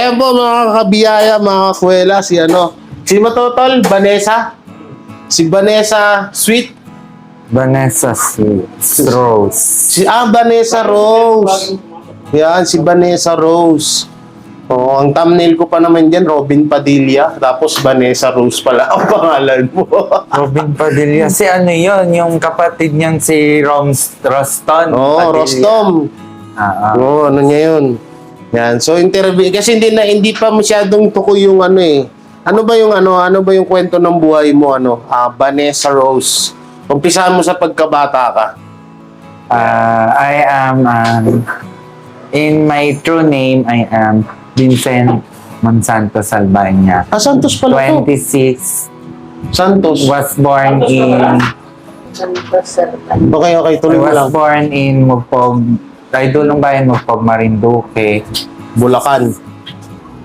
Ayan po mga kabiyaya, mga kakwela, si Matotol, Vanessa. Si Vanessa Sweet. Vanessa Rose. Vanessa Rose. Yan, si Vanessa Rose. Oh, ang thumbnail ko pa naman dyan, Robin Padilla. Tapos Vanessa Rose pala ang pangalan mo. Robin Padilla. Si ano yun? Yung kapatid niyang si Roston. Oh, Padilla. Rostom. Oo, ano niya yun. Yan, so interview. Kasi hindi pa masyadong tukoy yung ano eh. Ano ba yung kwento ng buhay mo, Vanessa Rose. Umpisahan mo sa pagkabata ka. I am, in my true name, I am Vincent Monsanto Salbaña. Santos pala to. 26, Santos. was born in, Okay, tuloy mo was lang. born in Mugpog, Dulong Bayan, Mugpog, Marinduque. Bulacan.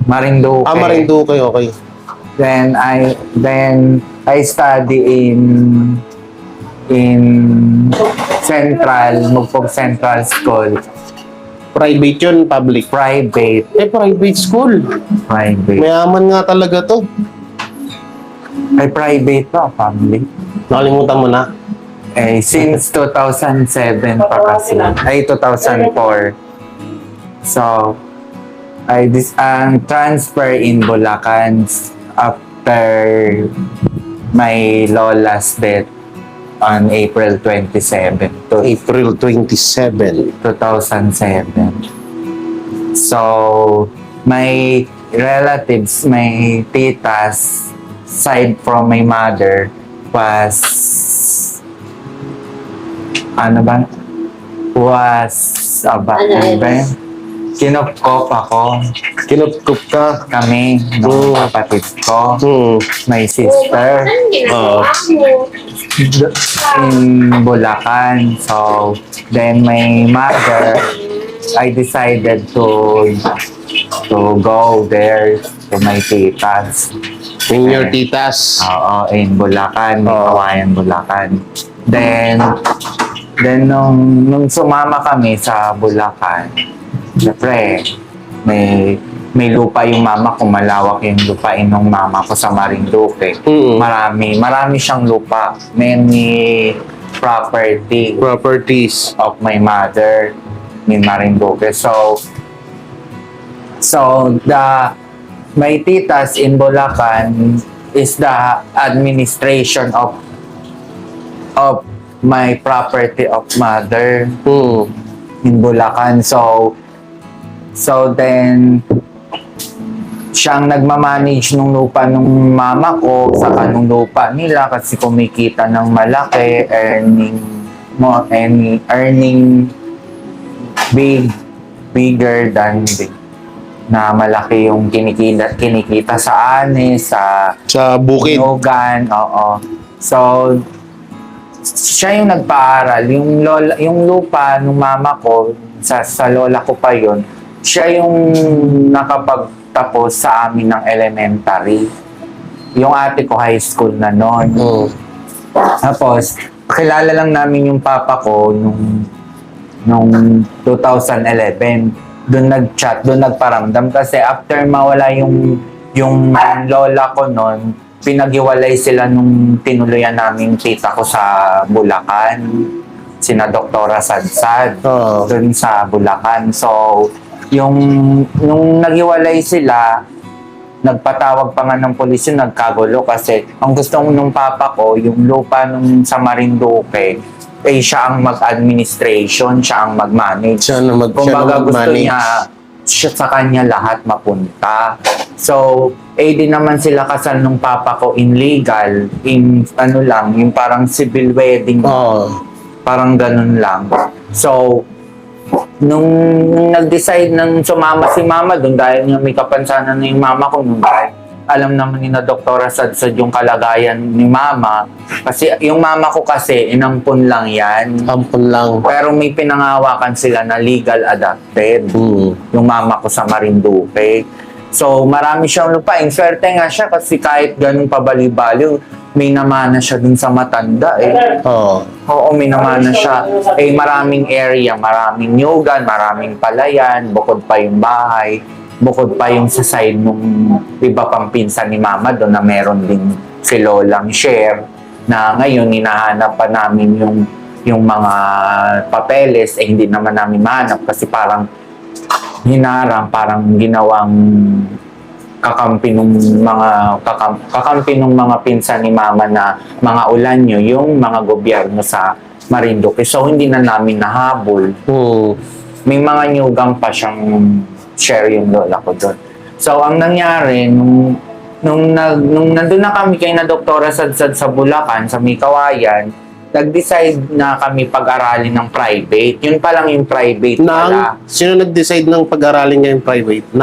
Marinduque. Marinduque, okay. Then I study in Mugpog Central School. Private yun, public. Private. Private school. Private. Mayaman nga talaga to. Ay, private pa, family. Nakalimutan mo na. Since 2007 pa kasi. Ay, 2004. So, transfer in Bulacan after my lola's death on April 27 to April 27. 2007. So, my relatives, my titas, side from my mother was kinupkop ako. Kinupkup ka. Kami, ng kapatid ko, my sister, in Bulacan. So, then my mother, I decided to go there to my titas. In your titas. Oo, in Bulacan, Kawayan, Bulacan. Then nung sumama kami sa Bulacan, syempre, may lupa yung mama ko, malawak yung lupain ng mama ko sa Marinduque. Marami siyang lupa. Many properties of my mother in Marinduque. So my titas in Bulacan is the administration of my property of mother in Bulacan. So then siyang nagmamanage nung lupa nung mama ko sa kanong lupa nila kasi kumikita ng malaki, earning bigger than big, na malaki yung kinikita sa Anes, sa bukid. Nogan, oo. So siya yung nagpaaral, yung lupa ng mama ko sa lola ko pa yun, siya yung nakapagtapos sa amin ng elementary. Yung ate ko high school na noon. Tapos kilala lang namin yung papa ko nung 2011. Doon nag-chat, doon nagparamdam kasi after mawala yung lola ko noon, pinaghiwalay sila nung tinuluyan namin tita ko sa Bulacan, sina Doktora Sadsad, doon sa Bulacan. So, nung naghiwalay sila, nagpatawag pa nga ng pulis yun, nagkagulo kasi ang gusto nung papa ko, yung lupa nung sa Marinduque, siya ang mag-administration, siya ang mag-manage. Kumbaga gusto niya, sa kanya lahat mapunta. So, din naman sila kasal nung papa ko in legal, yung parang civil wedding. Parang ganun lang. So, nung nag-decide nang sumama si mama doon dahil may kapansanan na yung mama ko nung alam naman ni na Doktora Sadsad yung kalagayan ni mama. Kasi yung mama ko kasi, inampun lang yan. Ampun lang. Pero may pinangawakan sila na legal adopted. Yung mama ko sa Marinduque. So, marami siyang lupain. Swerte nga siya kasi kahit ganun pabali-baliw, may namana siya dun sa Matanda Oo, may namana siya. Maraming area, maraming nyugan, maraming palayan, bukod pa yung bahay. bukod pa yung sa side nung iba pang pinsan ni Mama doon na meron din si Lolang share na ngayon hinahanap pa namin yung mga papeles hindi naman namin mahanap kasi parang hinarang, parang ginawang kakampi ng mga pinsan ni Mama na mga ulanyo yung mga gobyerno sa Marinduque. So hindi na namin nahabol. May mga nyugang pa siyang share yung lola ko doon. So ang nangyari nung nandun na kami kay na Doktora Sadsad sa Bulacan, sa Mikawayan, nag-decide na kami pag-aralin ng private. Yun pa lang yung private pala. Sino nag-decide ng pag-aralin niya yung private?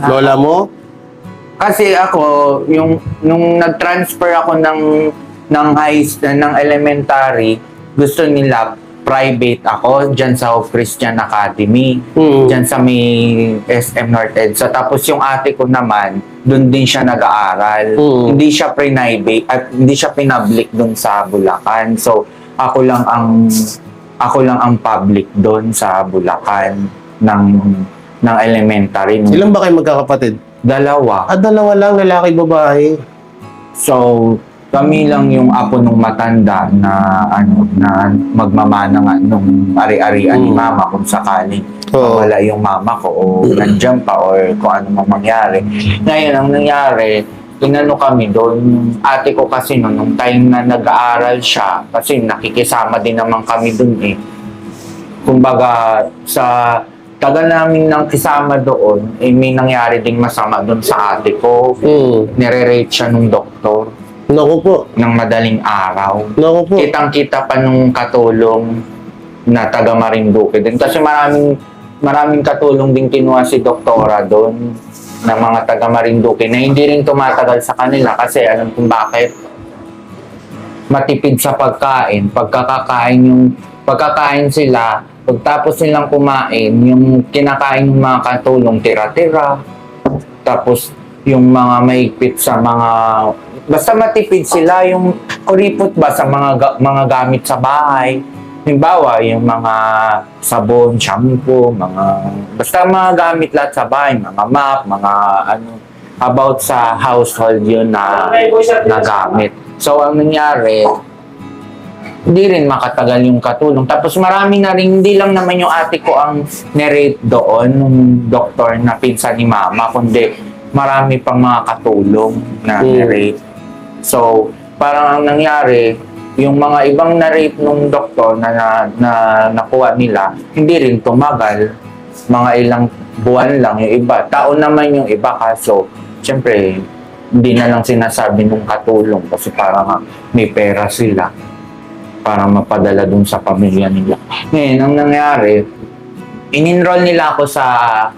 Lola mo? Kasi ako, nung nag-transfer ako ng elementary, gusto nila private ako dyan sa Hope Christian Academy, dyan sa may SM North EDSA. Tapos yung ate ko naman, doon din siya nag-aaral. Hindi siya private at hindi siya pinablik doon sa Bulacan. So ako lang ang public doon sa Bulacan ng elementary. Ilan ba kayo magkakapatid? Dalawa. Dalawa lang, lalaki, babae. So kami lang yung apo nung matanda na magmamana nga nung ari-arian ni Mama kung sakaling mawala yung mama ko o nandiyan pa or kung ano mang mangyari. Ngayon, ang nangyari, inano kami doon, ate ko kasi nung time na nag-aaral siya, kasi nakikisama din naman kami doon eh. Kumbaga, sa tagal namin nang kisama doon, may nangyari ding masama doon sa ate ko. Nire-rate siya nung doktor. Naku po. Ng madaling araw. Naku po. Kitang-kita pa nung katulong na taga Marinduque din. Kasi maraming katulong din kinuha si Doktora doon ng mga taga Marinduque na hindi rin tumatagal sa kanila kasi alam kung bakit. Matipid sa pagkain. Pagkakain sila, pagtapos nilang kumain, yung kinakain ng mga katulong tira-tira. Tapos yung mga mahigpit sa mga basta matipid sila yung kuripot ba sa mga gamit sa bahay. Halimbawa, yung mga sabon, shampoo, basta mga gamit lahat sa bahay, mga map, mga about sa household yun na gamit. So, ang nangyari, hindi rin makatagal yung katulong. Tapos marami na rin, hindi lang naman yung ate ko ang narrate doon, nung doktor na pinsan ni Mama, kundi marami pang mga katulong na narrate. So, parang ang nangyari, yung mga ibang narrate nung doktor na nakuha nila, hindi rin tumagal. Mga ilang buwan lang yung iba. Taon naman yung iba kaso, syempre, hindi na lang sinasabi nung katulong kasi parang may pera sila para mapadala dun sa pamilya nila. Ngayon, ang nangyari, in-enroll nila ako sa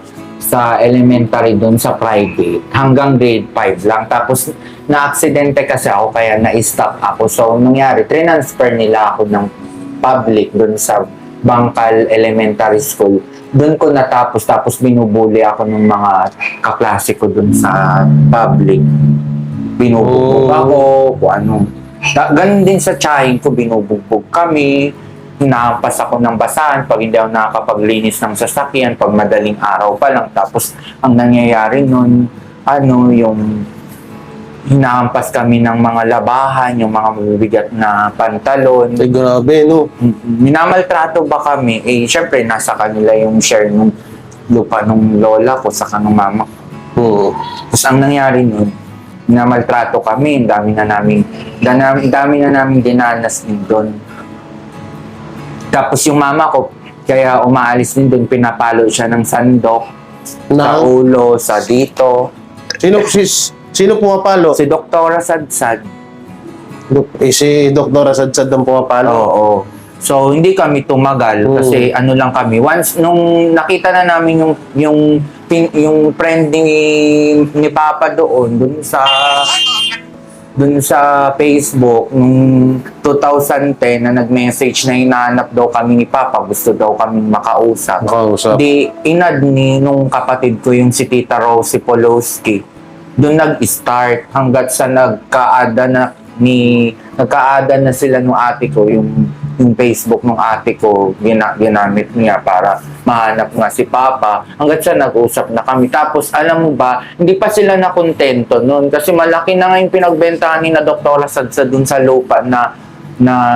elementary doon sa private hanggang grade 5 lang. Tapos na-aksidente kasi ako kaya na-stop ako. So nangyari, transfer nila ako ng public doon sa Bangkal Elementary School. Doon ko natapos. Tapos binubuli ako ng mga kaklase ko doon sa public. Binubugbog ako, kung ano. Ganun din sa tsahin ko, binubugbog kami. Hinahampas ako ng basahan pag hindi ako nakakapaglinis ng sasakyan pag madaling araw pa lang. Tapos ang nangyayari nun, yung hinahampas kami ng mga labahan, yung mga mabibigat na pantalon. Ay, grabe, no? Minamaltrato ba kami? Syempre, nasa kanila yung share ng lupa ng lola ko sa kanong mama ko. Tapos ang nangyari nun, minamaltrato kami, dami na namin dinanas din doon. Tapos yung mama ko, kaya umaalis din doon, pinapalo siya ng sandok sa ulo, sa dito. Sino pumapalo? Si Doktora Sadsad. Si Doktora Sadsad ang pumapalo? Oo. So, hindi kami tumagal kasi ano lang kami. Once, nung nakita na namin yung friend ni Papa doon sa Facebook, nung 2010 na nag-message na hinahanap daw kami ni Papa, gusto daw kami makausap. Di, inad nung kapatid ko yung si Tita Rosie Polowski. Doon nag-start hanggat sa nagkaada na sila nung ate ko, yung yung Facebook ng ate ko, ginamit niya para mahanap nga si Papa. Hanggat sa nag-usap na kami. Tapos, alam mo ba, hindi pa sila nakontento noon kasi malaki na nga yung pinagbentahan ni na Doktora Sadsa dun sa lupa na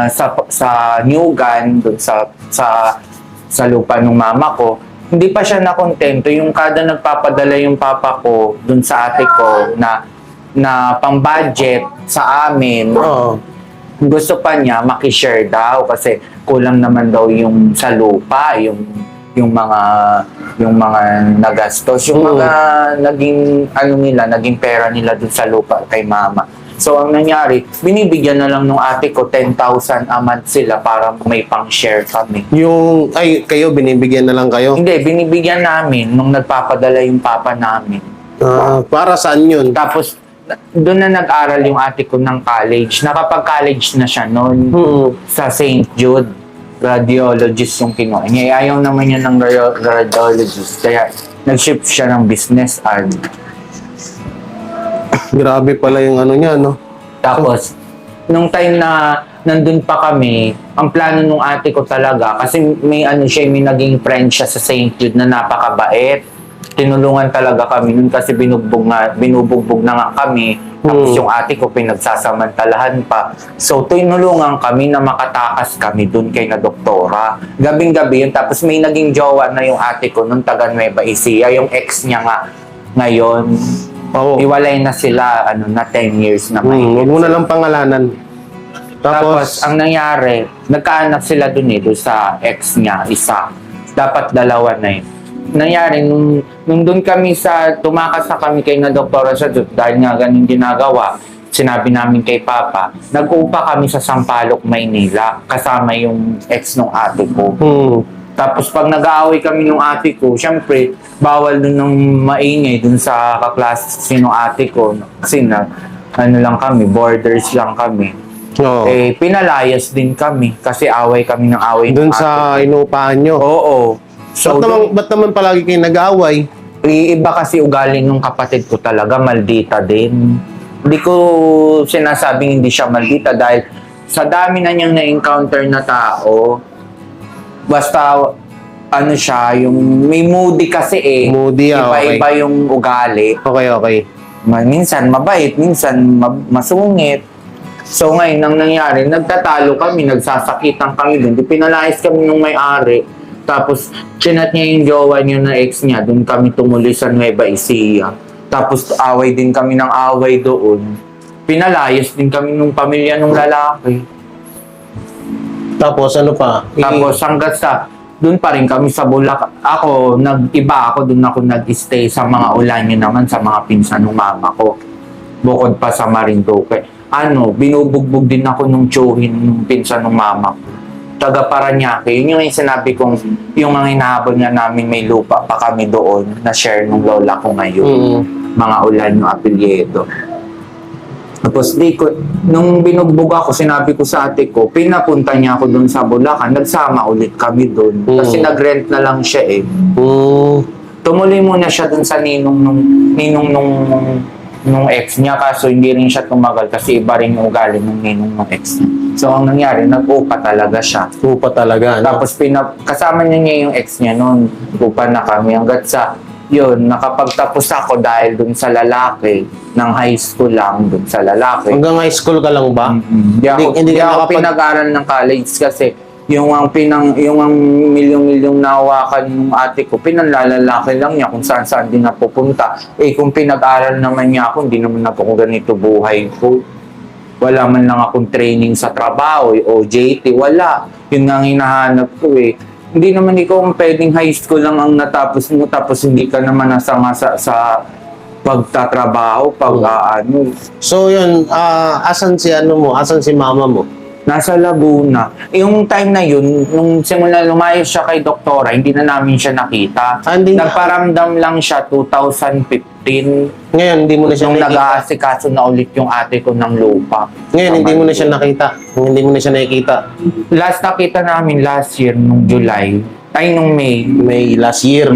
sa Newgan, dun sa lupa ng mama ko. Hindi pa siya nakontento. Yung kada nagpapadala yung papa ko dun sa ate ko na pang-budget sa amin, Oo. gusto pa niya makishare daw kasi kulang naman daw yung sa lupa, yung mga nagastos, yung mga naging pera nila dun sa lupa kay mama. So, ang nangyari, binibigyan na lang nung ate ko 10,000 a month sila para may pang-share kami. Kayo, binibigyan na lang kayo? Hindi, binibigyan namin nung nagpapadala yung papa namin. Para saan yun? Tapos, doon na nag-aral yung ate ko ng college. Nakapag-college na siya noon sa St. Jude. Radiologist yung kinuha niya. Ayaw naman niya ng radiologist. Kaya nag-shift siya ng business ad. Grabe pala yung ano niya, no? Tapos, nung time na nandun pa kami, ang plano nung ate ko talaga, kasi may naging friend siya sa St. Jude na napakabait. Tinulungan talaga kami nun kasi binubugbog na nga kami. Tapos yung ate ko pinagsasamantalahan pa. So, tinulungan kami na makatakas kami dun kay na Doktora. Gabing-gabi yun. Tapos may naging jowa na yung ate ko nung taga Nueva Ecija. Yung ex niya nga ngayon. Oo. Iwalay na sila, na 10 years na may. Huwag mo na lang pangalanan. Tapos, ang nangyari, nagkaanak sila dun sa ex niya, isa. Dapat dalawa na yun. Nangyari, nung doon kami tumakas na kami kay na Doktora Sadsa, dahil nga ganun ginagawa, sinabi namin kay Papa, nag-upa kami sa Sampaloc, Maynila, kasama yung ex ng ate ko. Tapos pag nag-aaway kami ng ate ko, syempre, bawal dun ng maingay dun sa kaklase ng ate ko. Kasi lang kami, borders lang kami. Oo. Pinalayas din kami kasi away kami ng away ng Doon ate sa ko. inuupahan nyo. Oo. So, Ba't naman palagi kayo nag-aaway? iba kasi ugali ng kapatid ko talaga, maldita din. Hindi ko sinasabing hindi siya maldita dahil sa dami na niyang na-encounter na tao, basta siya, yung may moody kasi Moody, okay. Iba-iba yung ugali. Okay. Minsan mabait, minsan masungit. So ngayon, nang nangyari, nagtatalo kami, nagsasakitan kami doon. Pinalayas kami nung may-ari. Tapos, chinat niya yung jowa niya na ex niya. Doon kami tumuloy sa Nueva Ecija. Tapos, away din kami ng away doon. Pinalayas din kami nung pamilya ng lalaki. Tapos ano pa? Tapos, hanggat doon pa rin kami sa Bulacan. Doon ako nag-stay sa mga ulanyo naman, sa mga pinsan ng mama ko. Bukod pa sa Marinduque. Binubugbog din ako nung tsuhin ng pinsan ng mama ko. Taga Paranaque. Yun yung sinabi kong, yung mga hinahabol nga namin, may lupa pa kami doon na share ng lola ko ngayon. Mga ulan yung apelyedo. Tapos nung binugbog ako, sinabi ko sa ate ko, pinapunta niya ako doon sa Bulacan, nagsama ulit kami doon. Kasi nag-rent na lang siya Tumuloy muna siya doon sa ninong nung ex niya, kaso hindi rin siya tumagal kasi iba rin yung ugali ng ninong ng ex niya. So, ang nangyari, nag-upa talaga siya. Upa talaga, no? Tapos, kasama niya yung ex niya noon. Upa na kami. Hanggat sa, nakapagtapos ako dahil dun sa lalaki, ng high school lang dun sa lalaki. Hanggang high school ka lang ba? Hindi ako pinag-aral ng college kasi yung milyong-milyong nahawakan ng ate ko, pinanlalalaki lang niya kung saan-saan din napupunta. Kung pinag-aral naman niya ako, hindi naman ako ganito buhay ko. Wala man lang akong training sa trabaho, OJT, wala. Yun nga ang hinahanap ko Hindi naman ikaw pwedeng high school lang ang natapos mo, tapos hindi ka naman nasama sa pagtatrabaho, So yun, asan si mama mo? Nasa Laguna. Yung time na yun, nung simula lumayas siya kay Doktora, hindi na namin siya nakita. Nagparamdam lang siya 2015. Ngayon, hindi mo na siya Nung nakita? nag-aasikaso na ulit yung ate ko ng lupa. Ngayon, hindi mo na siya nakita? Hindi mo na siya nakikita? Last nakita namin last year, nung July. Nung May. May last year?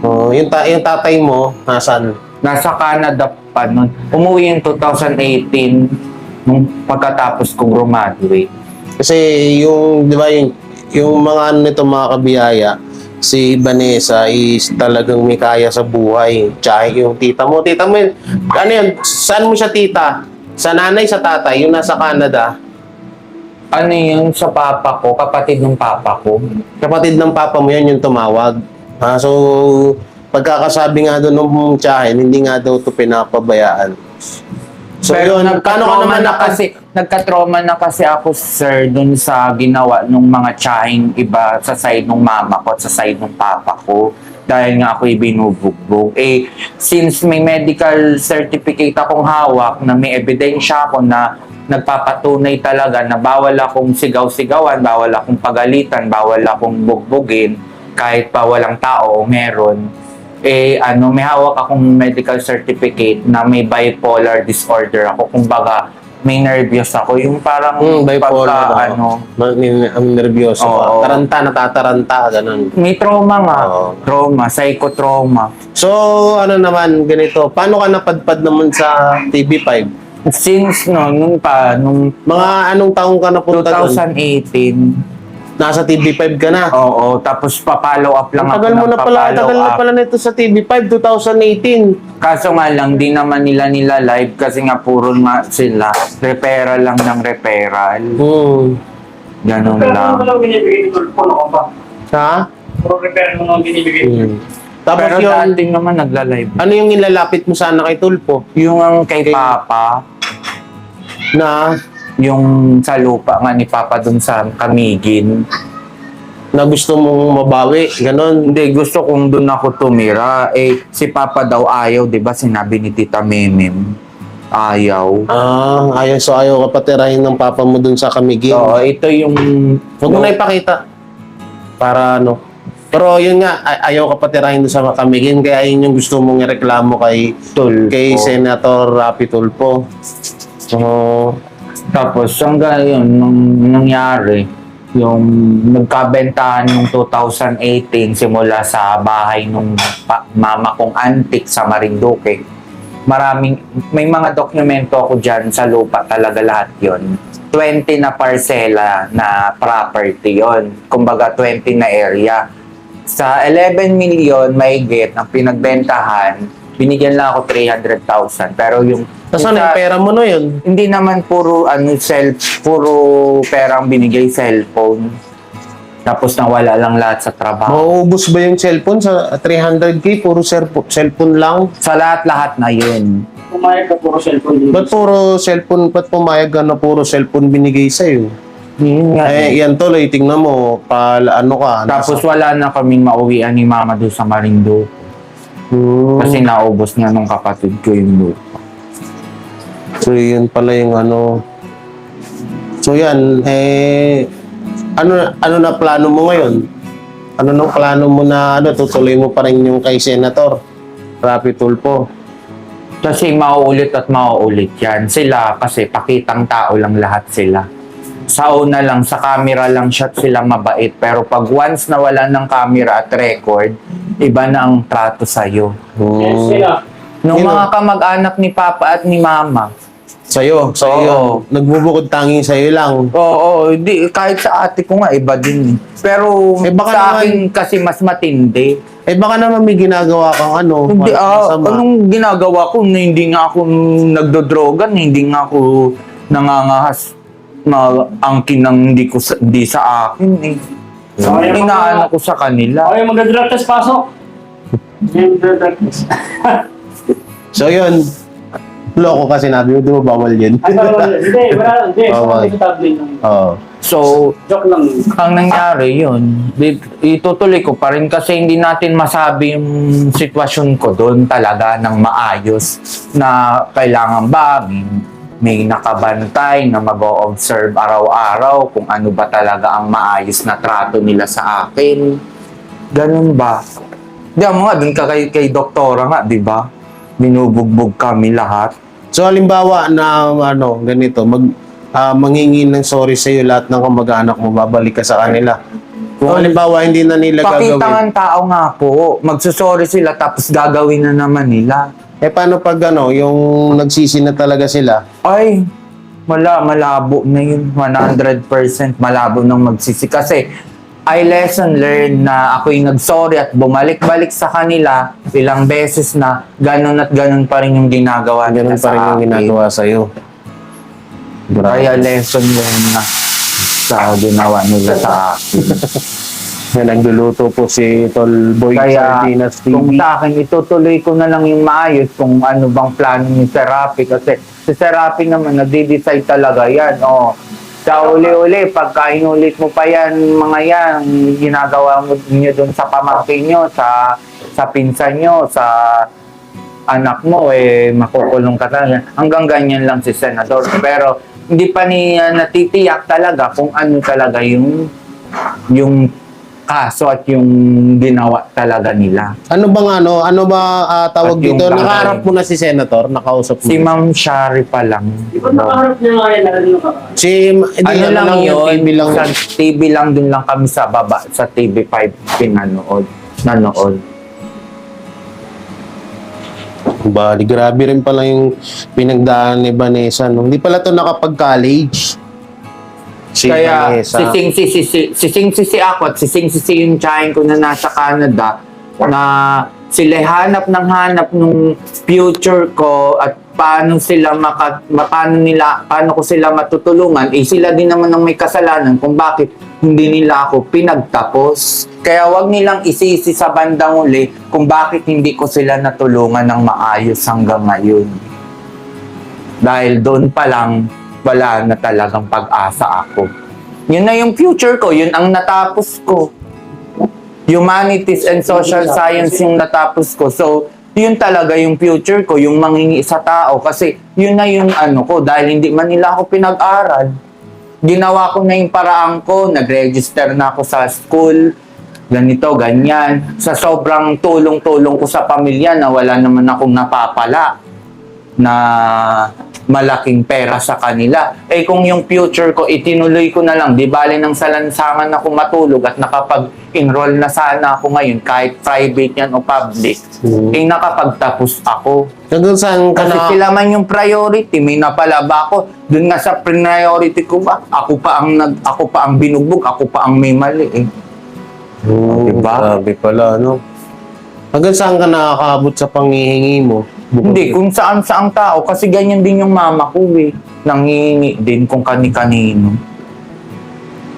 Oh, yung tatay mo, nasaan? Nasa Canada pa nun. Umuwi yung 2018 nung pagkatapos kong graduate. Kasi yung, di ba, yung mga ano nito, mga kabiyaya, si Vanessa is talagang may kaya sa buhay. Tsaka yung tita mo yun, ano yun, saan mo siya tita? Sa nanay, sa tatay, yung nasa Canada, Ano yun sa papa ko, kapatid ng papa ko. kapatid ng papa mo yan yung tumawag. So, pagkakasabi nga doon ng tiyahin, hindi nga daw ito pinapabayaan. So, Pero yun, paano ka naman nagka-trauma na kasi ako, sir, dun sa ginawa nung mga tiyahing iba sa side ng mama ko at sa side ng papa ko. Dahil nga ako binubugbog. Since may medical certificate akong hawak na may ebidensya ako na nagpapatunay talaga na bawal akong sigaw-sigawan, bawal akong pagalitan, bawal akong bugbugin, kahit pa walang tao o meron, may hawak akong medical certificate na may bipolar disorder ako. Kumbaga, may nervyos ako. Yung parang bipolar, ang nervyoso Oo. ka. Natataranta, ganun. may trauma nga. Oo. Trauma, psychotrauma. So, ano naman, ganito, paano ka napadpad naman sa TV5? Since nung Mga anong taong ka napunta doon? 2018, Nasa TV5 ka na. oo, tapos pa-follow up lang ako Tagal mo ng na pala, pa-follow tagal na up. pala nito sa TV5, 2018. Kaso nga lang, di naman nila live kasi nga puro nga sila, referral lang ng referral. Ganun Pero lang. ano lang binibigay ni Tulfo no ba? Ha? Puro repair mo lang binibigay. Tapos Pero yung, dati naman nagla-live. ano yung ilalapit mo sana kay Tulpo? Yung ang kay Okay. Papa, Na, yung sa lupa nga ni Papa dun sa Kamigin. na gusto mong mabawi, ganon. Hindi, gusto kong dun ako tumira. Si Papa daw ayaw, di ba? Sinabi ni Tita Memem. Ayaw. Ayaw ka patirahin ng papa mo dun sa Kamigin. Oo, ito yung... Huwag mo na ipakita. Para ano. Pero yun nga, ayaw ka patirahin dun sa Kamigin, kaya yun yung gusto mong ireklamo kay Senator Rapi Tulfo. So, Tapos hanggang yun, nung nangyari, yung nagkabentahan nung 2018 simula sa bahay nung mama kong antik sa Marinduque. May mga dokumento ako dyan sa lupa talaga lahat yon. 20 na parsela na property yon. Kumbaga 20 na area. Sa 11 million mahigit ang pinagbentahan, binigyan lang ako 300,000. Pero yung nasaan yung pera mo na yun? hindi naman puro puro perang binigay cellphone. Tapos nawala lang lahat sa trabaho. Mauubos ba yung cellphone sa 300k? Puro cellphone lang? Sa lahat-lahat na yun. Pumayag ka puro cellphone din. Ba't puro cellphone? Ba't pumayag ka na puro cellphone binigay sa'yo? Yun nga. Yan tuloy, tingnan mo, ano ka. Tapos wala na kaming mauwian ni Mama doon sa Marinduque. Kasi naubos nga nung kapatid ko yung lupa. So, yun pala yung ano. So, yan, ano na plano mo ngayon? Ano nang plano mo na, tutuloy mo pa rin yung kay Senator Rapi Tulfo? Kasi mauulit at mauulit yan. Sila kasi pakitang tao lang lahat sila. Sa una lang, sa camera lang shot sila mabait. Pero pag once na wala ng camera at record, iba na ang trato sa'yo. Yes, sila. Nung Yun mga kamag-anak ni Papa at ni Mama. Sa'yo, Oo. nagbubukod tanging sa'yo lang. Oo, kahit sa ate ko nga, iba din. Pero baka sa naman- akin kasi mas matindi. Baka naman may ginagawa kang Hindi, masama. anong ginagawa ko na hindi nga ako nagdodrogan, hindi nga ako nangangahas angkin ng hindi sa akin eh. Inaano ko sa kanila. Okay, mag-drug test pasok. Yung drug test. So, yun. Loko ka sinabi mo, di ba bawal yun? Hindi, wala. Hindi, Bawal. sa tablet lang. Oo. So, Joke lang. ang nangyari yun, itutuloy ko pa rin kasi hindi natin masabi yung sitwasyon ko doon talaga ng maayos na kailangan ba may nakabantay na mag-o-observe araw-araw kung ano ba talaga ang maayos na trato nila sa akin. Ganun ba? Di mo nga, dun ka kay doktora nga, di ba? Binubugbog kami lahat. So, halimbawa na ganito, manghingi ng sorry sa'yo lahat ng kamag-anak mo, babalik ka sa kanila. Kung halimbawa hindi na nila Pakita gagawin. ng tao nga po. Magsusorry sila tapos gagawin na naman nila. Paano pag yung nagsisi na talaga sila? Ay, Wala, malabo na yun. 100% malabo nang magsisi. Kasi, I lesson learned na ako'y nag-sorry at bumalik-balik sa kanila ilang beses na ganun at ganun pa rin yung ginagawa nila Ganun pa rin sa yung akin. ginagawa sa'yo. Kaya lesson learned na sa ginawa nila sa akin. Yan, nagluluto po si Tol Boy Kaya Sardinas kung TV. sa akin, itutuloy ko na lang yung maayos kung ano bang plano ni Serapi. Kasi si Serapi naman, nagdi-decide talaga yan. O, sa uli-uli, pagka inulit mo pa yan, mga yan, ginagawa mo niyo dun sa pamangkin nyo, sa pinsan nyo, sa anak mo, makukulong ka talaga. Hanggang ganyan lang si Senador. Pero hindi pa niya natitiyak talaga kung ano talaga yung kaso at yung ginawa talaga nila. Ano ba tawag At yung dito? bagay. Nakaharap mo na si Senator? Nakausap mo? Si Ma'am Shari pa lang. Di ba nakaharap niya nga yan, narinig ka ba? Hindi, Ano lang yun, TV lang. sa TV lang, dun lang kami sa baba, sa TV5 nanood. Bali, grabe rin pala yung pinagdaan ni Vanessa. No? Hindi pala to nakapag-college. Si Kaya Vanessa. sising-sisi ako at sising-sisi yung tiyahin ko na nasa Canada na sila hanap nung future ko at paano ko sila matutulungan, sila din naman ang may kasalanan kung bakit hindi nila ako pinagtapos. Kaya wag nilang isisi sa bandang uli kung bakit hindi ko sila natulungan ng maayos hanggang ngayon. Dahil doon pa lang, wala na talagang pag-asa ako. Yun na yung future ko, yun ang natapos ko. Humanities and Social Science yung natapos ko. So, yun talaga yung future ko, yung mangingi sa tao. Kasi yun na yung ano ko, dahil hindi man nila ako pinag-aral. Ginawa ko na yung paraan ko, nag-register na ako sa school, ganito, ganyan. Sa sobrang tulong-tulong ko sa pamilya na wala naman akong napapala na malaking pera sa kanila. Kung yung future ko, itinuloy ko na lang, di bale nang sa lansangan ako matulog at nakapag-enroll na sana ako ngayon, kahit private yan o public, nakapagtapos ako. Hanggang saan ka Kasi na... sila man yung priority, may napala ba ako? Doon nga sa priority ko ba? Ako pa ang binugbog, ako pa ang may mali Diba? Grabe pala, no? Hanggang saan ka nakakaabot sa panghihingi mo? Hindi, kung saan-saang tao. Kasi ganyan din yung mama ko Nanghihingi din kung kani-kanino.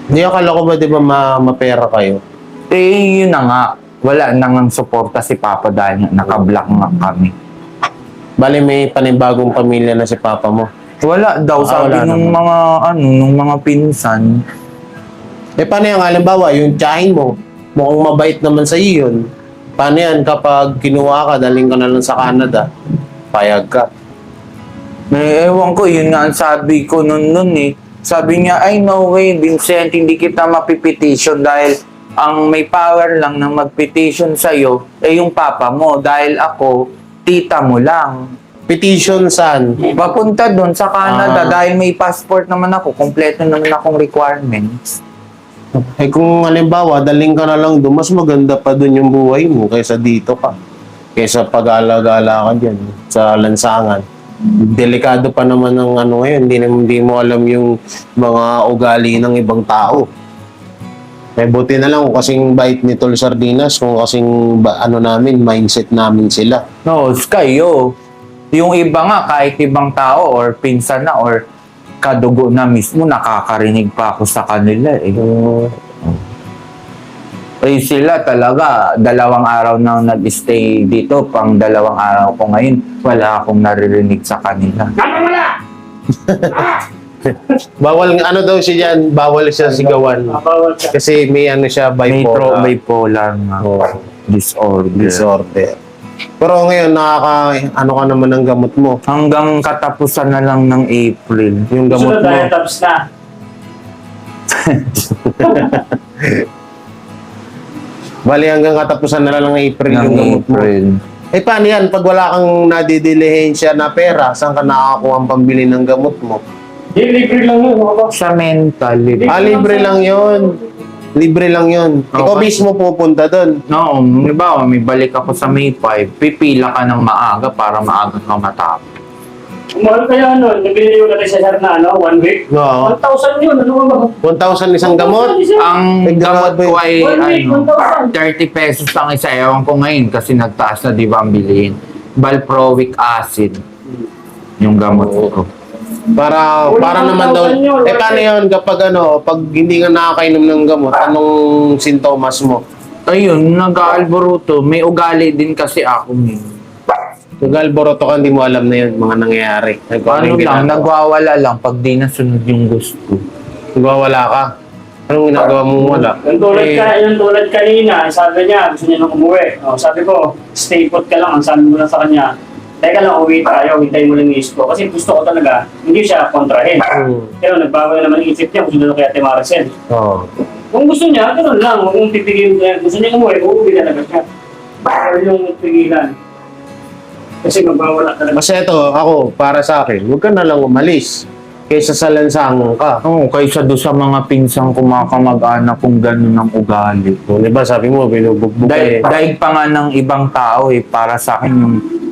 Hindi, akala ko ba, di ba, mapera kayo? Yun na nga. Wala nang suporta si Papa dahil naka-block nga kami. Bali, may panibagong pamilya na si Papa mo. Wala daw, sabi wala nung nung mga pinsan. Paano yung halimbawa, yung tiyahin mo, mukhang mabait naman sa iyo yun. Paano yan kapag kinuha ka, daling ka na lang sa Canada, payag ka? Ewan ko, yun nga ang sabi ko nun Sabi niya, ay no way, Vincent, hindi kita mapipetition dahil ang may power lang na magpetition sa'yo yung papa mo. Dahil ako, tita mo lang. Petition saan? Papunta doon sa Canada dahil may passport naman ako, kompleto naman akong requirements. Kung halimbawa, daling ka na lang doon, mas maganda pa doon yung buhay mo kaysa dito ka. Kaysa pag-alagala ka dyan sa lansangan. Delikado pa naman ng ngayon, hindi mo alam yung mga ugali ng ibang tao. Buti na lang kung kasing bait ni Tol Sardinas, kung kasing mindset namin sila. No, kayo. Yung iba nga, kahit ibang tao or pinsan na or kadugo na mismo, nakakarinig pa ako sa kanila sila talaga, 2 araw na nag-stay dito, pang 2 araw ko ngayon, wala akong naririnig sa kanila. Bawal daw siya dyan, bawal siya sigawan. Bawal siya. Kasi may siya, Bipolar nga. disorder. Pero ngayon, ka naman ng gamot mo. Hanggang katapusan na lang ng April. Yung gamot Sunod mo. tayo, tapos na. Bali, hanggang katapusan na lang ng April yung gamot mo. Paano yan? Pag wala kang nadidilihensya na pera, saan ka nakakakuha ang pambili ng gamot mo? Di, libre lang yun. Mga boss. Sa mental. Libre lang yun. Libre lang yun. Ikaw Okay. mismo pupunta doon. No, halimbawa, may balik ako sa May 5, pipila ka ng maaga para maaga ka matapos. Mahal kaya ano, nabili ko natin sa sir na 1 week. Oo. 1,000 yun, ano ba? 1,000 isang gamot? 1,000 isa. Ang Ay, gamot grabe. ko ay 1 week, 1,000. 30 pesos lang isa. Ewan ko ngayon kasi nagtaas na, di ba, ang bilihin. Valproic acid. Yung gamot ko. Para naman daw. Paano yun kapag pag hindi ka nakakainom ng gamot, anong sintomas mo? Ayun, nag-aalboruto. May ugali din kasi ako. Nag-alboroto ka, hindi mo alam na yun, mga nangyayari. Ano lang, nagwawala lang pag di nasunod yung gusto. Nagwawala ka? Anong ginagawa mo wala? Yung tulad kanina, sabi niya, gusto niya nang umuwi. Sabi ko, stay put ka lang. Ang sabi mo lang sa kanya, teka lang, uwi tayo, hintayin mo lang yung isip ko. Kasi gusto ko talaga, hindi siya kontrahin. Pero nagbago na naman yung isip niya, gusto na kay Ate Maricel. Oo. Kung gusto niya, gano'n lang. Huwag mong pipigil. Gusto niya umuwi, uuwi talaga siya. Pero yung pigilan. Kasi magbawala talaga. Kasi ako, para sa akin, huwag ka na lang umalis. Kaysa sa lansangan ka. Oo, kaysa doon sa mga pinsang kumakamag-anak kung gano'n ang ugali. Di ba sabi mo, binubugbog ka eh. Daig pa nga ng ibang tao para sa akin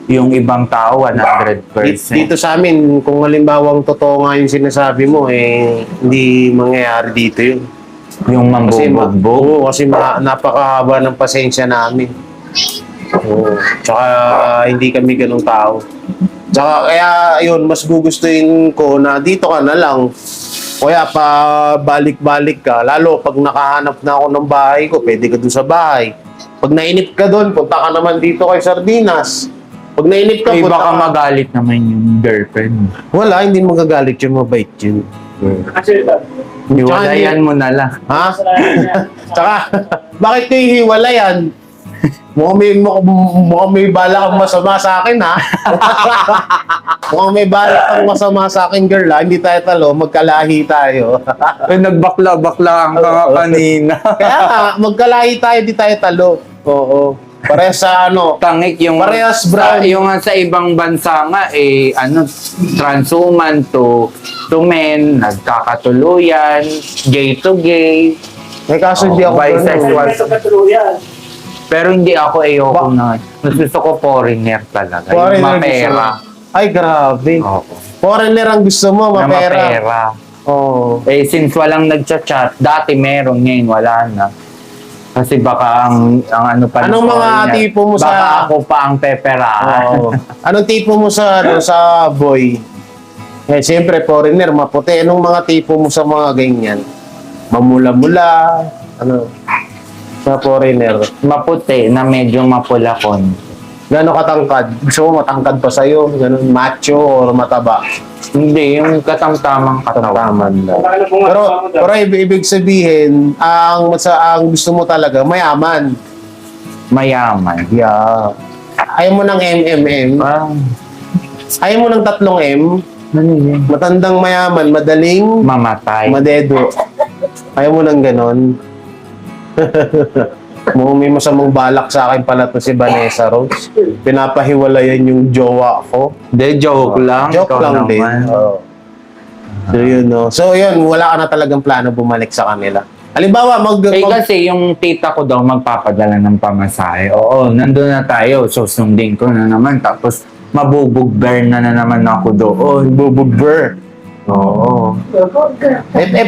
yung ibang tao 100%. Dito sa amin, kung halimbawang totoo nga yung sinasabi mo, hindi mangyayari dito yun. Yung Kasi, mambubugbog. oo, kasi napakahaba ng pasensya namin. Oo. Tsaka hindi kami ganung tao. Tsaka kaya yun, mas gugustuhin ko na dito ka na lang. Kaya pa balik-balik ka. Lalo pag nakahanap na ako ng bahay ko, pwede ka doon sa bahay. Pag nainip ka doon, punta ka naman dito kay Sardinas. Pag nainip ka, Ay, punta baka ka. magalit naman yung girlfriend. Wala, hindi magagalit yun, mabait yun. Kasi Hiwalayan mo na lang. Ha? kasalanan niya. Tsaka, bakit kayo hiwalayan? Mukhang may bala kang masama sa akin, ha? Mukhang may bala kang masama sa akin, girl, ha? Hindi tayo talo, magkalahi tayo. Ay, nagbakla-bakla ka nga kanina. Kaya nga, magkalahi tayo, di tayo talo. Oo. Parehas sa Tangik yung Parehas brown. yung nga sa ibang bansa nga transhuman to men, nagkakatuluyan, gay to gay. may kaso hindi ako bisexual. Ito katuluyan. Pero hindi ako ayoko na. Gusto ko foreigner talaga. Yung mapera. Ay, grabe. Oo. Foreigner ang gusto mo, Na mapera. mapera. Oo. Since walang nagchat-chat, dati meron, ngayon wala na. Kasi baka ang ano pa ng Anong mga foreigner, tipo mo sa- baka ako pa ang peperahan. Oo. Anong tipo mo sa boy? Siyempre, foreigner, maputi. Anong mga tipo mo sa mga ganyan? Mamula-mula, sa foreigner. Maputi na medyo mapulakon. Gano'ng katangkad? Gusto mo matangkad pa sa'yo? Gano'n, macho or mataba? Hindi, yung katamtamang katawan. Taman lang. Baka na kung Pero, ano daw. pero ibig sabihin, ang gusto mo talaga, mayaman. Mayaman. Yeah. Ayaw mo ng MMM. Ayaw mo ng 3M. Ano yun? Matandang mayaman, madaling Mamatay. madedo. Ayaw mo ng ganon. May masamang balak sa akin pala to si Vanessa Rose. Pinapahiwalayan yung jowa ko. De, joke lang. Joke Ikaw lang din. naman. Oo. So yun, no. So yun, wala ka na talagang plano bumalik sa kanila. Halimbawa, Kasi yung tita ko daw magpapadala ng pamasahe. Oo, nandun na tayo. So, sundin ko na naman. Tapos, mabubugber na naman ako doon. Bubugber. Oo.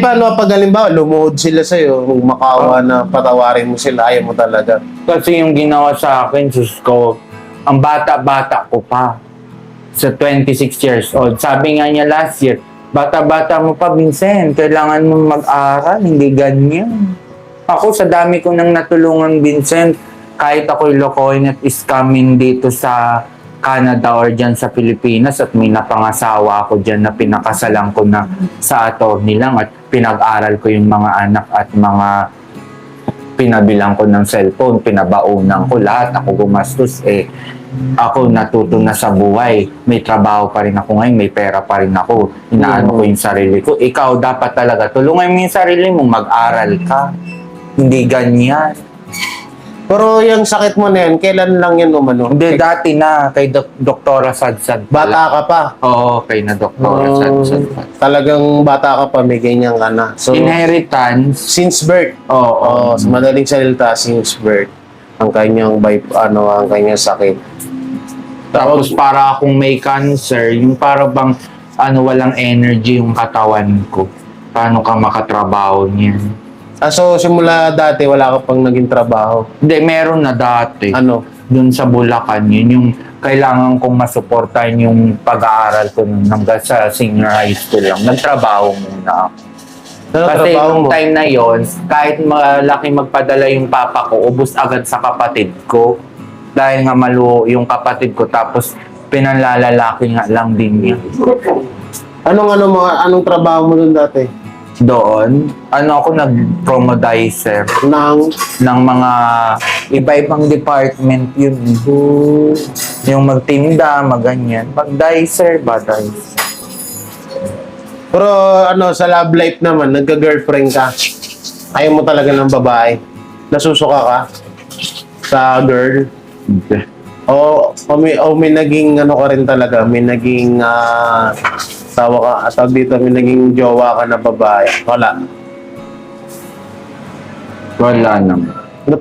Paano pag halimbawa, lumuhod sila sa'yo, makawa na patawarin mo sila, ayaw mo talaga. Kasi yung ginawa sa akin, sus ko, ang bata-bata ko pa. Sa 26 years old. Sabi nga niya last year, bata-bata mo pa, Vincent. Kailangan mo mag-aral, hindi ganyan. Ako, sa dami ko nang natulungan, Vincent, kahit ako'y lokohin at scamming dito sa Canada or dyan sa Pilipinas at may napangasawa ako dyan na pinakasalan ko na sa attorney lang at pinag-aral ko yung mga anak at mga pinabilang ko ng cellphone, pinabaunan ko lahat, ako gumastos ako natuto na sa buhay. May trabaho pa rin ako ngayon, may pera pa rin ako. Inaano ko yung sarili ko. Ikaw dapat talaga, tulungan mo yung sarili mo, mag-aral ka. Hindi ganyan. Pero yung sakit mo na yan, kailan lang yan umano? Hindi, dati na, kay Doktora Sadsad. Bata ka pa. Oo, kay na Doktora Sadsad. Talagang bata ka pa, may ganyan ka na. So, Inheritance. since birth. Oo. Sa madaling salita, since birth, ang kanyang sakit. Tapos para akong may cancer, yung para bang walang energy yung katawan ko. Paano ka makatrabaho niyan? So, simula dati, wala ka pang naging trabaho. Hindi, meron na dati. Ano? Doon sa Bulacan, yun yung kailangan kong masuportahan yung pag-aaral ko hanggang sa senior high school lang. Nagtrabaho muna ako. Ano Kasi trabaho yung mo? time na yon, kahit malaki magpadala yung papa ko, ubus agad sa kapatid ko. Dahil nga yung kapatid ko, tapos pinanlalalaki nga lang din niya. Anong trabaho mo doon dati? Doon, ako nag-promodizer ng mga iba-ibang department yun. Yung magtinda, maganyan. Mag-dicer ba, dicer? Pero sa love life naman, nagka-girlfriend ka. Ayaw mo talaga ng babae. Nasusuka ka sa girl. O may naging ka rin talaga, may naging tawag dito, may naging jowa ka na babae. Wala naman.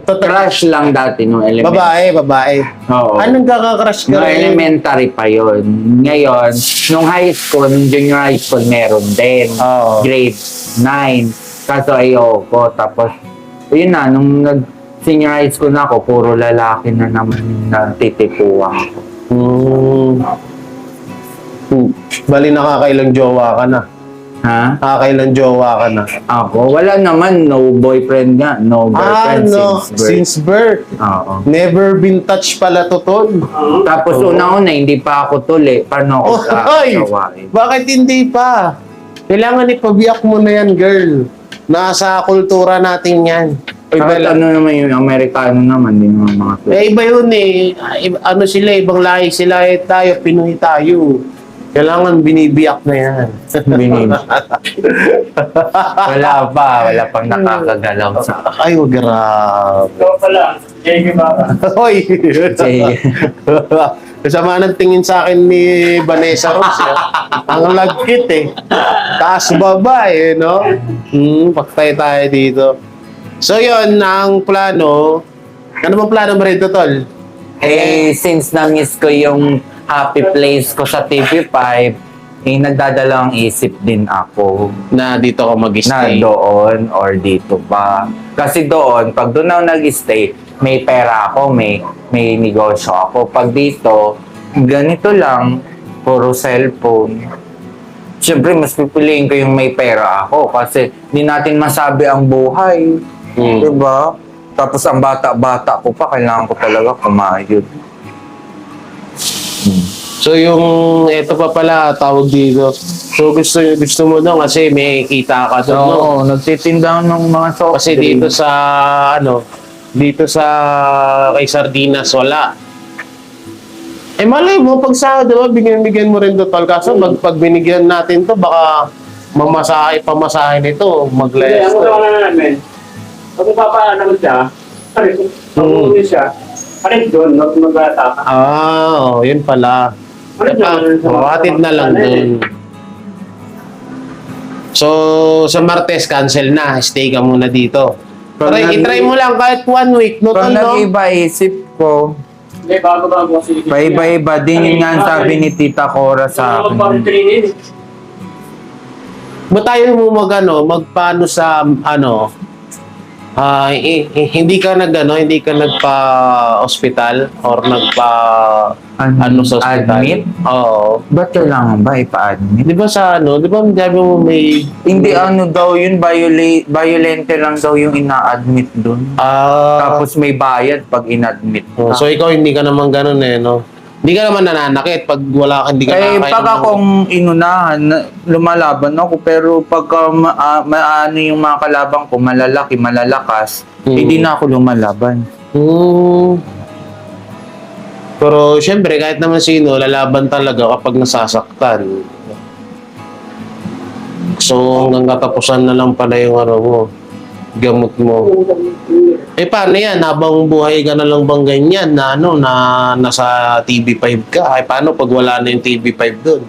Crush lang dati nung elementary. Babae. Oo. Anong kakakrush ka Nung rin? elementary pa yon. Ngayon, nung high school, nung junior high school, meron din. Oo. Grade 9. Kaso ayoko. Tapos, yun na, nung senior high school na ako, puro lalaki na naman yung natitipuan ko. Bali nakakailang jowa ka na. Ha? Nakakailang jowa ka na. Ako? Wala naman. No boyfriend nga. No girlfriend since birth. Since birth. Oo. Never been touched pala to, tol. Tapos una-una, hindi pa ako tuli. Paano ako Oy! gawain? Bakit hindi pa? Kailangan ipabiyak mo na yan, girl. Nasa kultura natin yan. Kahit naman yung Amerikano naman, din naman mga Iba yun eh. Sila, ibang lahi sila tayo, Pinoy tayo. Kailangan binibiyak na yan. Wala pang nakakagalaw sa Ay, grabe. Ikaw pala, JB Baba. Hoy! Sige. Kasama ng tingin sa akin ni Vanessa Rose. Ang lagkit eh. Taas baba eh, no? Paktay tayo dito. So yun, ang plano. Ano bang plano mo rito, tol? Since na-miss ko yung happy place ko sa TV5, nagdadalang isip din ako Na dito ka na mag-stay. doon or dito ba. Kasi doon, pag doon ako nag-stay, may pera ako, may negosyo ako. Pag dito, ganito lang, puro cellphone. Siyempre, mas pipiliin ko yung may pera ako kasi di natin masabi ang buhay. Diba? Tapos ang bata-bata ko pa, kailangan ko talaga kumayod. So yung, ito pa pala, tawag dito. So gusto mo daw kasi may kita ka doon, no? Oo, nagtitinda ng mga soft Kasi dito sa, dito sa kay Sardinas, wala. Malay mo, pag sa, diba, bigyan mo rin to, tol. Kaso, pag binigyan natin to, baka pamasahe nito, Hindi, mag-less. ang usawa na namin. Pag magpapaano siya, pag siya, palit doon, magbata ka. Yun pala. Palit doon. Hatid na lang dun. So, sa Martes, cancel na. Stay ka muna dito. I-try mo lang kahit 1 week, no, tol, Pag no? nag-iba isip ko, Hindi, bago-bago kasi. paiba-iba din yun nga ang sabi ni Tita Cora sa akin. Mag-training. Ba tayo mo magpaano sa hindi ka nagpa-hospital or sa hospital? Admit? Oo. Ba't kailangan ba ipa-admit? Di ba di ba sabi mo may... Hindi daw yun, violente lang daw yung ina-admit dun. Tapos may bayad pag in-admit ka. So ikaw hindi ka naman ganun eh, no? Hindi ka naman nananakit pag hindi ka Pag akong inunahan, lumalaban ako. Pero pagka maano yung mga kalabang ko, malalaki, malalakas, hindi na ako lumalaban. Pero syempre, kahit naman sino, lalaban talaga kapag nasasaktan. So, hanggang katapusan na lang pala yung mo, gamot mo. Paano yan? Habang buhay ka na lang bang ganyan na nasa TV5 ka? Paano pag wala na yung TV5 doon?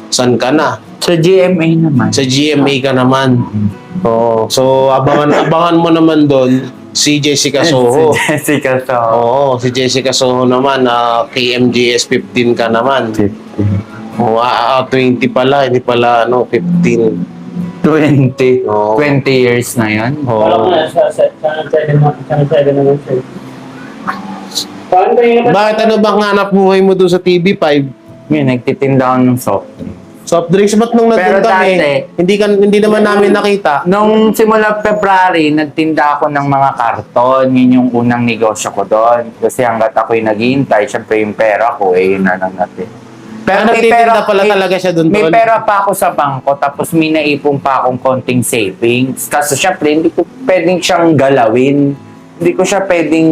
San ka na? Sa GMA naman. Sa GMA ka naman. Oo. So, abangan mo naman doon Si Jessica Soho. Si Jessica Soho. Oo, si Jessica Soho naman, KMJS 15 ka naman. 20 pala, hindi pala 15. 20. Oo. 20 years na yan. Wala ko Oo. na sa Channel 7 naman siya. Paano kayo naman? Bakit ano bang hanap buhay mo doon sa TV5? Yun, nagtitinda ako ng soft drink. Soft drinks, ba't nung Pero nandun kami, dati- hindi naman namin nakita. Nung simula February, nagtinda ako ng mga karton. Yun yung unang negosyo ko doon. Kasi hanggat ako'y naghihintay, syempre yung pera ko, yun na lang natin. Nagtitinda pala talaga siya doon. May pera pa ako sa bangko, tapos may naipong pa akong konting savings. Kasi syempre, hindi ko pwedeng siyang galawin. Hindi ko siya pwedeng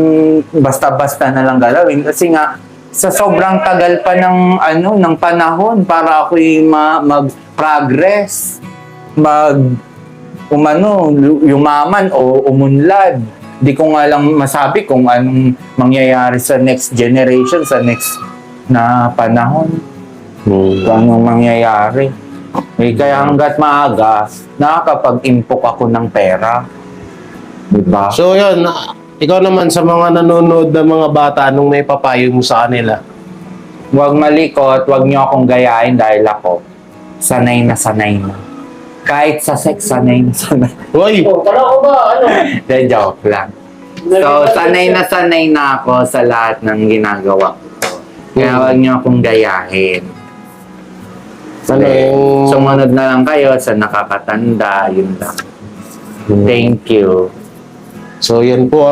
basta-basta na lang galawin. Kasi nga, sa sobrang tagal pa ng panahon para ako'y mag-progress, yumaman o umunlad. Di ko nga lang masabi kung anong mangyayari sa next generation, sa next na panahon. Kung anong mangyayari. Kaya hanggat maaga, nakakapag-impok ako ng pera. Diba? So yun, ikaw naman sa mga nanonood ng mga bata, anong may papayo mo sa kanila? Huwag malikot, huwag niyo akong gayahin dahil ako sanay na sanay na. Kahit sa sex, sanay na sanay. Hoy! Oh, kala ko ba, De, joke lang. So, sanay na ako sa lahat ng ginagawa ko. Kaya huwag niyo akong gayahin. Ano yung- Sumunod na lang kayo sa nakakatanda, yun lang. Thank you. So yan po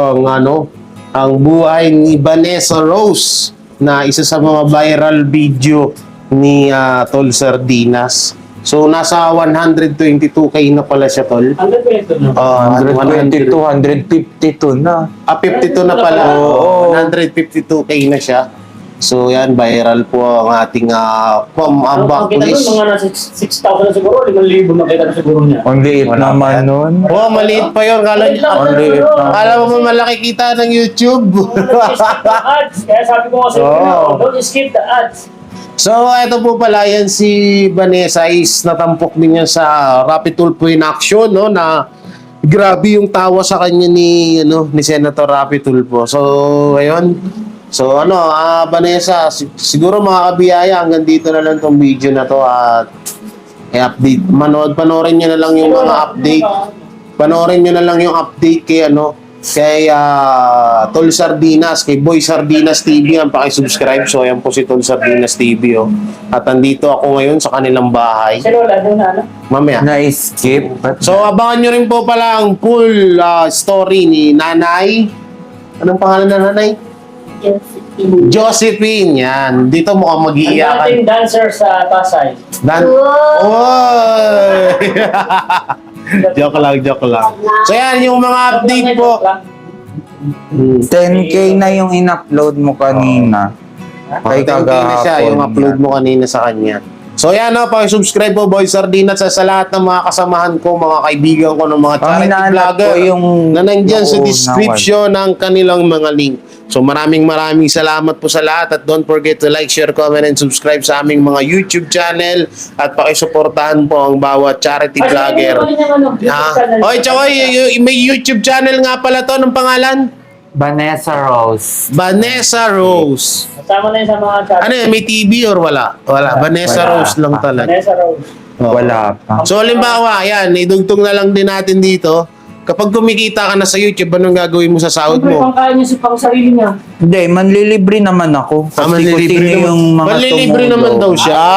ang buhay ni Vanessa Rose na isa sa mga viral video ni Tol Sardinas. So nasa 122k na pala siya, Tol. Ano ba ito? 122, 152 na. 52 na pala. Oo, 152k na siya. So yan, viral po ang ating Ang pumambak kita nun, list. mga nasa 6,000 na siguro, 5,000 nakita na siguro niya. Ang liit Wala naman yan. nun. Oh, maliit pa yun. Kala Ang liit na. mo malaki kita ng YouTube. Skip the ads. Kaya sabi ko kasi, Oo. don't skip the ads. So, ito po pala yan si Vanessa is natampok din yan sa Rapid Tulfo in Action, no, na grabe yung tawa sa kanya ni Senator Rapid Tulfo. So, ayun. So, Vanessa, siguro mga kabiyaya, hanggang dito na lang tong video na to at i-update. Panoorin nyo na lang yung mga update. Panoorin nyo na lang yung update kay Tol Sardinas, kay Boy Sardinas TV, ang paki-subscribe. So ayan po si Tol Sardinas TV, oh. At andito ako ngayon sa kanilang bahay. Si Lola, doon na, Mamaya. Na-skip. So abangan nyo rin po pala ang full story ni Nanay. Anong pangalan na Nanay? Josephine. Yan. Dito mukhang ang mag-iiyakan. dating dancer sa Pasay. Oy! Joke lang. So yan, yung mga update po. 10K na yung in-upload mo kanina. Kay na siya, yung kagahapon upload yan. mo kanina sa kanya. So yan paki-subscribe po Boy Sardinas sa lahat ng mga kasamahan ko, mga kaibigan ko ng mga Ang charity hinahanap vlogger ko yung na nandyan sa nauna, description ng kanilang mga link. So maraming salamat po sa lahat at don't forget to like, share, comment, and subscribe sa aming mga YouTube channel at pakisuportahan po ang bawat charity vlogger. Oy, Choy, may YouTube channel nga pala to, anong pangalan? Vanessa Rose. Vanessa Rose. Kasama na yun sa mga chat. Ano yan, may TV or wala? Wala, Vanessa Wala Rose lang pa. talaga. Vanessa Rose. Oo. Wala pa. So, halimbawa, yan, idugtong na lang din natin dito. Kapag kumikita ka na sa YouTube, anong gagawin mo sa sahod Siyempre, mo? pangkain niya pang sarili niya. Hindi, manlilibre naman ako. Kasi Manlilibre kung sino yung mga Manlilibre tumulong. naman daw siya.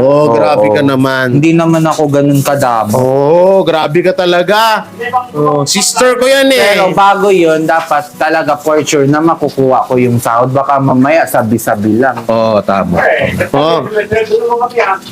Oh, grabe ka naman. Hindi naman ako ganun kadamo. Oh, grabe ka talaga. Oh, sister ko yan eh. Pero bago yun, dapat talaga for sure na makukuha ko yung sahod. Baka mamaya sabi-sabi lang. Oh, tama. Oh.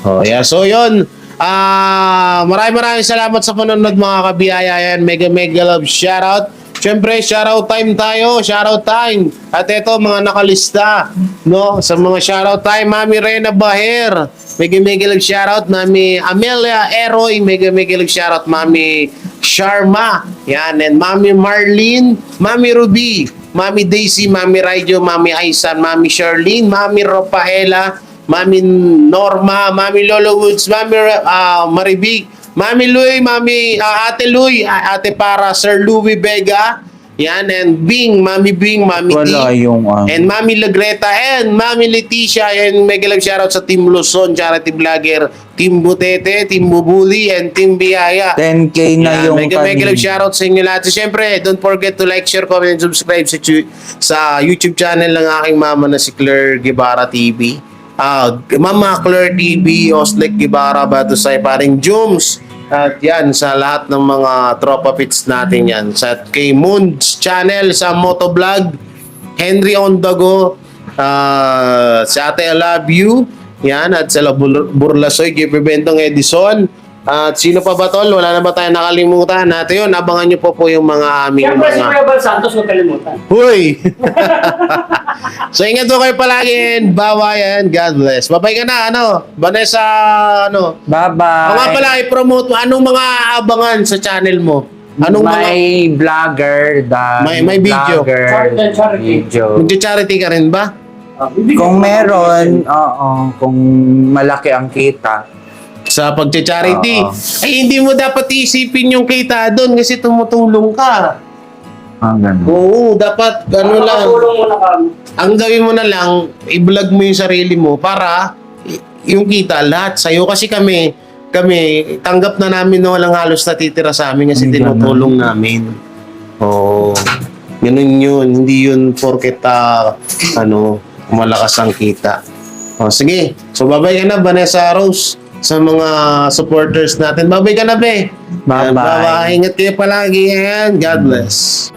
Oh, yeah. So, yun. Maraming salamat sa panonood mga kabiyaya. Yan, mega love shoutout. Siyempre, shoutout time tayo. Shoutout time. At ito, mga nakalista. No? Sa mga shoutout time, Mami Rena Baher. Mega love shoutout. Mami Amelia Eroy. Mega love shoutout. Mami Sharma. Yan. And Mami Marlene. Mami Ruby. Mami Daisy. Mami Raijo. Mami Aisan. Mami Charlene. Mami Ropaela. Mami Norma, Mami Lolo Woods, Mami Maribig, Mami Louie, Mami Ate Louie, Ate Para, Sir Louie Vega, Yan, and Bing, Mami Bing, Mami Wala D. yung And Mami Lagreta and Mami Leticia. And mega love shoutout sa Team Luzon, Charity Vlogger, Team Butete, Team Bubuli, and Team Biyaya. 10K na Yan, yung mega love shoutout sa inyo lahat. So, syempre, don't forget to like, share, comment, and subscribe sa YouTube channel ng aking mama na si Claire Guevara TV. Mama Claire TV, Oslek Guevara, Batusay, paring Jums. At yan, sa lahat ng mga tropa pits natin yan. Sa kay Moon's channel, sa Motovlog, Henry on the Go, sa Ate I Love You, yan, at sa Burlasoy, kay Bentong Edison. At sino pa ba tol? Wala na ba tayo nakalimutan? Natin yun, abangan nyo po yung mga aming Siyempre si mga... Kuya Bal Santos, huwag kalimutan. Huy! So ingat po kayo palagi and bye-bye and God bless. Bye-bye ka na, Vanessa, Bye-bye. O nga pala, i-promote mo, anong mga abangan sa channel mo? Anong may vlogger, May video. Charity. Video. Mag-charity ka rin ba? Kung meron, kung malaki ang kita. Sa pag-charity. Oo. Ay, hindi mo dapat isipin yung kita doon kasi tumutulong ka. Ganun. Oo, dapat, lang. Nakatulong mo na kami. Ang gawin mo na lang, i-vlog mo yung sarili mo para yung kita lahat sa'yo. Kasi kami, tanggap na namin na walang halos natitira sa amin kasi Ay, tinutulong namin. Oo. Ganun yun. Hindi yun porket, malakas ang kita. O, sige. So, babay ka na, Vanessa Rose, sa mga supporters natin. Babay ka na, be. Bye-bye. Bye-bye. Ingat kayo palagi and God bless.